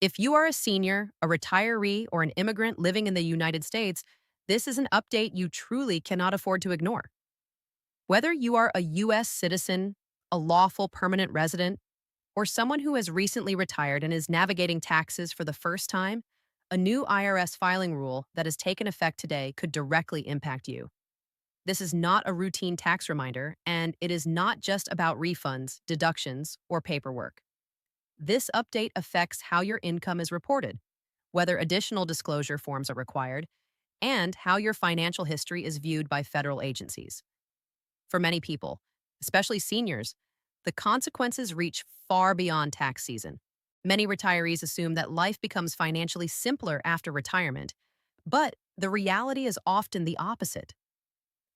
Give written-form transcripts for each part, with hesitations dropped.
If you are a senior, a retiree, or an immigrant living in the United States, this is an update you truly cannot afford to ignore. Whether you are a U.S. citizen, a lawful permanent resident, or someone who has recently retired and is navigating taxes for the first time, a new IRS filing rule that has taken effect today could directly impact you. This is not a routine tax reminder, and it is not just about refunds, deductions, or paperwork. This update affects how your income is reported, whether additional disclosure forms are required, and how your financial history is viewed by federal agencies. For many people, especially seniors, the consequences reach far beyond tax season. Many retirees assume that life becomes financially simpler after retirement, but the reality is often the opposite.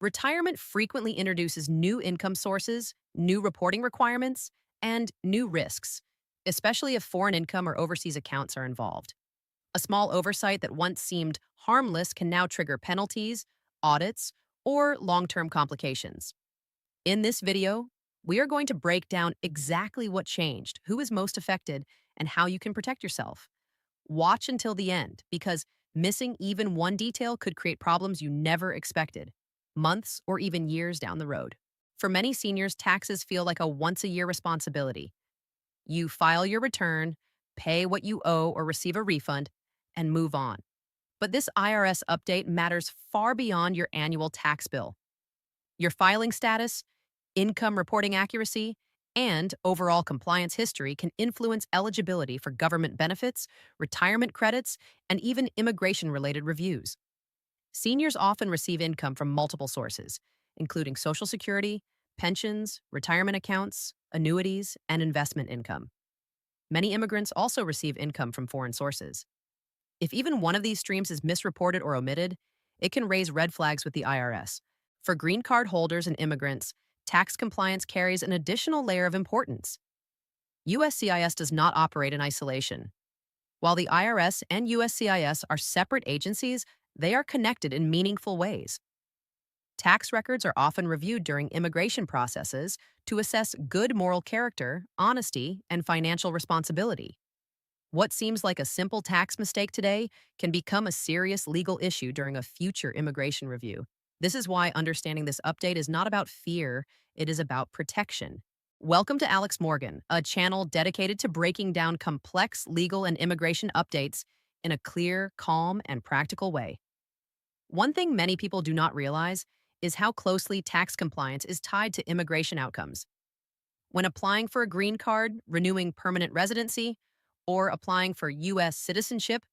Retirement frequently introduces new income sources, new reporting requirements, and new risks, especially if foreign income or overseas accounts are involved. A small oversight that once seemed harmless can now trigger penalties, audits, or long-term complications. In this video, we are going to break down exactly what changed, who is most affected, and how you can protect yourself. Watch until the end, because missing even one detail could create problems you never expected, months or even years down the road. For many seniors, taxes feel like a once-a-year responsibility. You file your return, pay what you owe or receive a refund, and move on. But this IRS update matters far beyond your annual tax bill. Your filing status, income reporting accuracy, and overall compliance history can influence eligibility for government benefits, retirement credits, and even immigration-related reviews. Seniors often receive income from multiple sources, including Social Security, pensions, retirement accounts, annuities, and investment income. Many immigrants also receive income from foreign sources. If even one of these streams is misreported or omitted, it can raise red flags with the IRS. For green card holders and immigrants, tax compliance carries an additional layer of importance. USCIS does not operate in isolation. While the IRS and USCIS are separate agencies, they are connected in meaningful ways. Tax records are often reviewed during immigration processes to assess good moral character, honesty, and financial responsibility. What seems like a simple tax mistake today can become a serious legal issue during a future immigration review. This is why understanding this update is not about fear, it is about protection. Welcome to Alex Morgan, a channel dedicated to breaking down complex legal and immigration updates in a clear, calm, and practical way. One thing many people do not realize is how closely tax compliance is tied to immigration outcomes. When applying for a green card, renewing permanent residency, or applying for U.S. citizenship,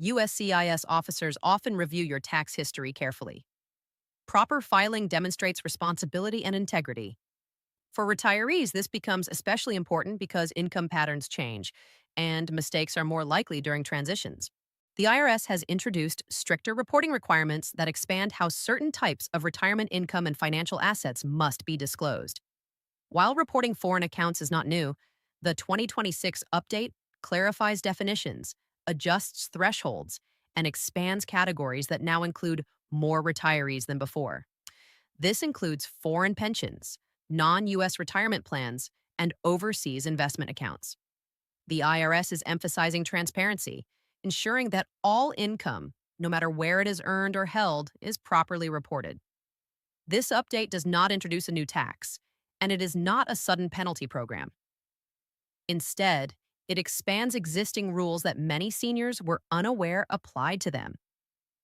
USCIS officers often review your tax history carefully. Proper filing demonstrates responsibility and integrity. For retirees, this becomes especially important because income patterns change, and mistakes are more likely during transitions. The IRS has introduced stricter reporting requirements that expand how certain types of retirement income and financial assets must be disclosed. While reporting foreign accounts is not new, the 2026 update clarifies definitions, adjusts thresholds, and expands categories that now include more retirees than before. This includes foreign pensions, non-U.S. retirement plans, and overseas investment accounts. The IRS is emphasizing transparency, ensuring that all income, no matter where it is earned or held, is properly reported. This update does not introduce a new tax, and it is not a sudden penalty program. Instead, it expands existing rules that many seniors were unaware applied to them.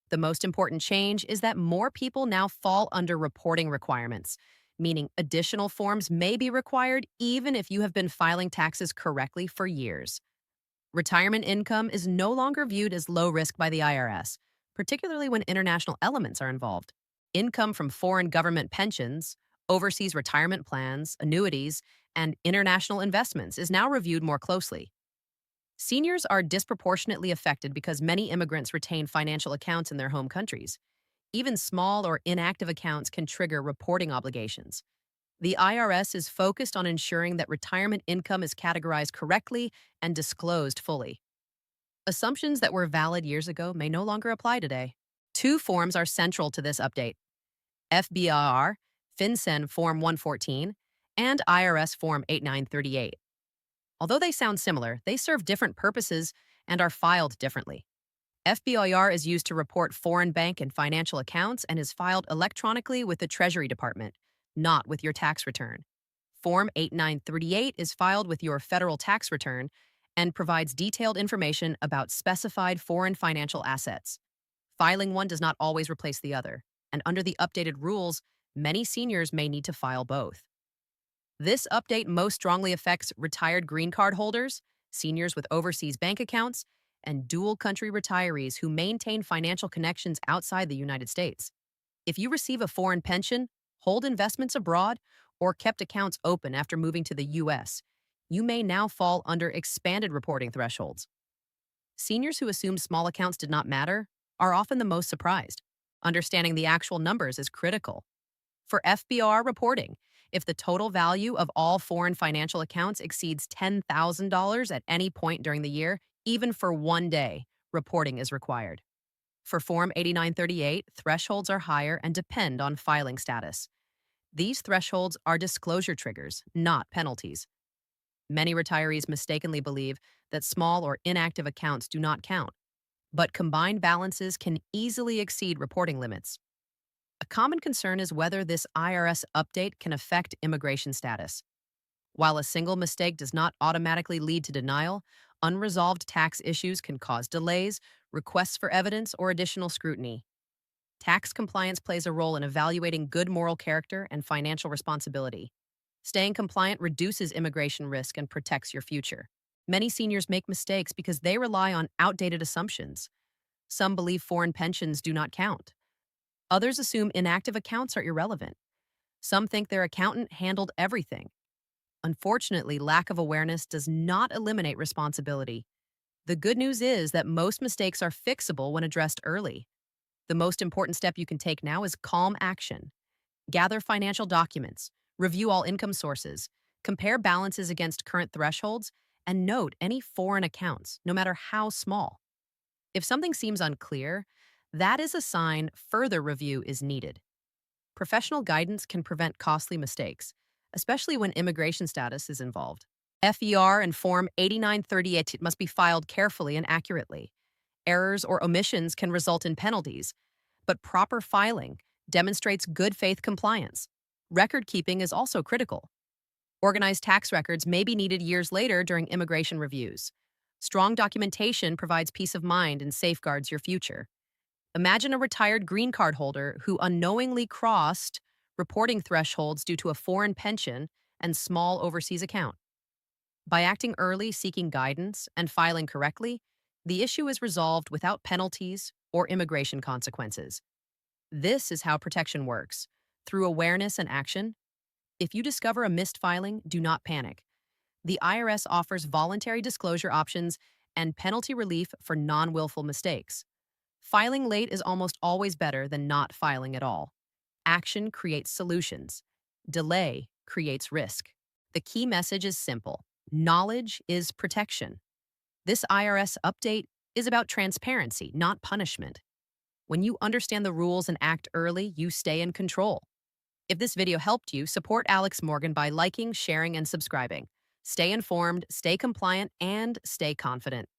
The most important change is that more people now fall under reporting requirements, meaning additional forms may be required even if you have been filing taxes correctly for years. Retirement income is no longer viewed as low risk by the IRS, particularly when international elements are involved. Income from foreign government pensions, overseas retirement plans, annuities, and international investments is now reviewed more closely. Seniors are disproportionately affected because many immigrants retain financial accounts in their home countries. Even small or inactive accounts can trigger reporting obligations. The IRS is focused on ensuring that retirement income is categorized correctly and disclosed fully. Assumptions that were valid years ago may no longer apply today. Two forms are central to this update: FBAR, FinCEN Form 114, and IRS Form 8938. Although they sound similar, they serve different purposes and are filed differently. FBAR is used to report foreign bank and financial accounts and is filed electronically with the Treasury Department, not with your tax return. Form 8938 is filed with your federal tax return and provides detailed information about specified foreign financial assets. Filing one does not always replace the other, and under the updated rules, many seniors may need to file both. This update most strongly affects retired green card holders, seniors with overseas bank accounts, and dual country retirees who maintain financial connections outside the United States. If you receive a foreign pension, hold investments abroad, or kept accounts open after moving to the U.S., you may now fall under expanded reporting thresholds. Seniors who assumed small accounts did not matter are often the most surprised. Understanding the actual numbers is critical. For FBR reporting, if the total value of all foreign financial accounts exceeds $10,000 at any point during the year, even for one day, reporting is required. For Form 8938, thresholds are higher and depend on filing status. These thresholds are disclosure triggers, not penalties. Many retirees mistakenly believe that small or inactive accounts do not count, but combined balances can easily exceed reporting limits. A common concern is whether this IRS update can affect immigration status. While a single mistake does not automatically lead to denial, unresolved tax issues can cause delays, requests for evidence, or additional scrutiny. Tax compliance plays a role in evaluating good moral character and financial responsibility. Staying compliant reduces immigration risk and protects your future. Many seniors make mistakes because they rely on outdated assumptions. Some believe foreign pensions do not count. Others assume inactive accounts are irrelevant. Some think their accountant handled everything. Unfortunately, lack of awareness does not eliminate responsibility. The good news is that most mistakes are fixable when addressed early. The most important step you can take now is calm action. Gather financial documents, review all income sources, compare balances against current thresholds, and note any foreign accounts, no matter how small. If something seems unclear, that is a sign further review is needed. Professional guidance can prevent costly mistakes, especially when immigration status is involved. FER and Form 8938 must be filed carefully and accurately. Errors or omissions can result in penalties, but proper filing demonstrates good faith compliance. Record keeping is also critical. Organized tax records may be needed years later during immigration reviews. Strong documentation provides peace of mind and safeguards your future. Imagine a retired green card holder who unknowingly crossed reporting thresholds due to a foreign pension and small overseas account. By acting early, seeking guidance, and filing correctly, the issue is resolved without penalties or immigration consequences. This is how protection works, through awareness and action. If you discover a missed filing, do not panic. The IRS offers voluntary disclosure options and penalty relief for non-willful mistakes. Filing late is almost always better than not filing at all. Action creates solutions. Delay creates risk. The key message is simple. Knowledge is protection. This IRS update is about transparency, not punishment. When you understand the rules and act early, you stay in control. If this video helped you, support Alex Morgan by liking, sharing, and subscribing. Stay informed, stay compliant, and stay confident.